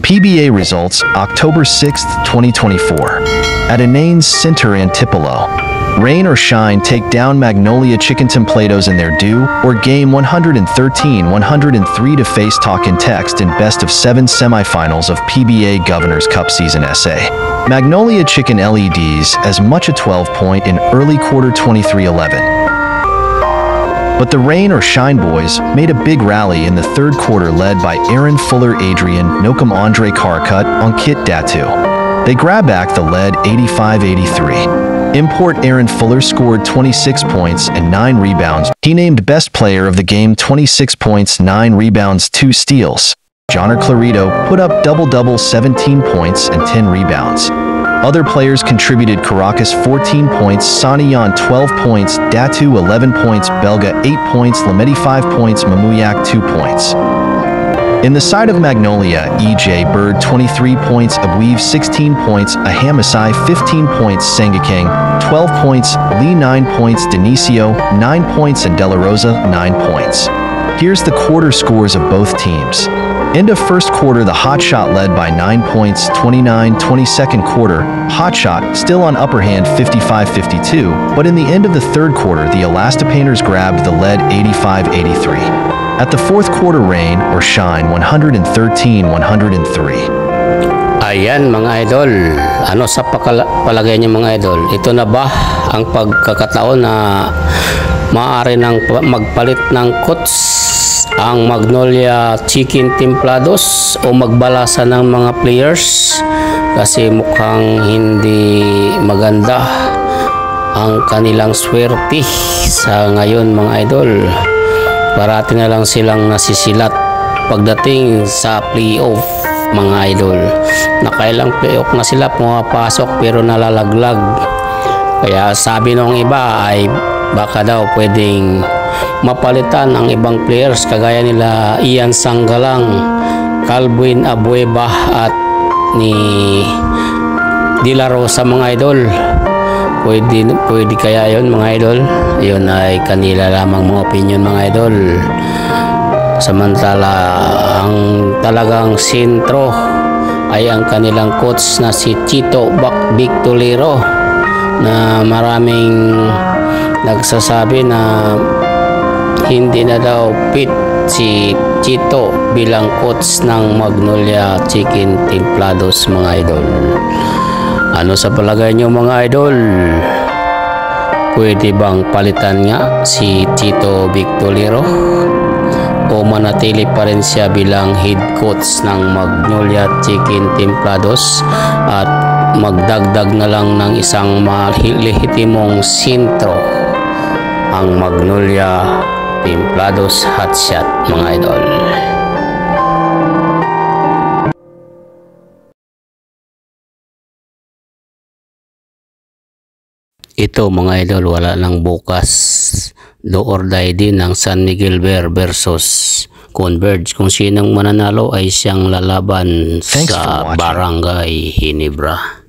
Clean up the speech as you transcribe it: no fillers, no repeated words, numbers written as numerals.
PBA results October 6, 2024. At Inanes Center Antipolo. Rain or shine take down Magnolia Chicken Templados in their due, or game 113-103 to face Talkin Text in best-of-7 semifinals of PBA Governors Cup Season SA. Magnolia Chicken LEDs as much a 12-point in early quarter 23-11. But the Rain or Shine boys made a big rally in the third quarter led by Aaron Fuller Adrian Nokam Andre Karkut on Kit Datu. They grabbed back the lead 85-83. Import Aaron Fuller scored 26 points and 9 rebounds. He named best player of the game 26 points, 9 rebounds, 2 steals. Johnner Clarito put up double-double 17 points and 10 rebounds. Other players contributed: Caracas 14 points, Sanayan 12 points, Datu 11 points, Belga 8 points, Lamedi 5 points, Mamuyak 2 points. In the side of Magnolia, EJ Bird 23 points, Abuiv 16 points, Ahamasai 15 points, Sangakang 12 points, Lee 9 points, Denicio 9 points, and De La Rosa 9 points. Here's the quarter scores of both teams. End of first quarter, the Hotshot led by 9 points, 29-20. Second quarter, Hotshot still on upper hand 55-52, but in the end of the third quarter, the Elastopainters grabbed the lead 85-83. At the fourth quarter, Rain or Shine 113-103. Ayan mga idol, ano sa palagay niyo mga idol? Ito na ba ang pagkakataon na maaari nang magpalit ng coach ang Magnolia Chicken Templados o magbalasa ng mga players? Kasi mukhang hindi maganda ang kanilang swerte sa ngayon mga idol. Parati na lang silang nasisilat pagdating sa playoff mga idol. Nakailang playoff na sila pumapasok pero nalalaglag. Kaya sabi ng iba ay baka daw pwedeng mapalitan ang ibang players kagaya nila Ian Sanggalang, Calvin Abueva at ni De La Rosa mga idol. Pwede kaya yun mga idol? Yun ay kanila lamang mga opinion mga idol. Samantala ang talagang sentro ay ang kanilang coach na si Chito Victolero, na maraming nagsasabi na hindi na daw fit si Chito bilang coach ng Magnolia Chicken Templados mga idol. Ano sa palagay nyo mga idol? Pwede bang palitan nga si Chito Victolero o manatili pa rin siya bilang head coach ng Magnolia Chicken Templados at magdagdag na lang ng isang lehitimong sentro ang Magnolia Templados Hotshot mga idol? Ito mga idol, wala nang bukas. Do or die din ng San Miguel Bear versus Converge. Kung sinong mananalo ay siyang lalaban sa Barangay Ginebra.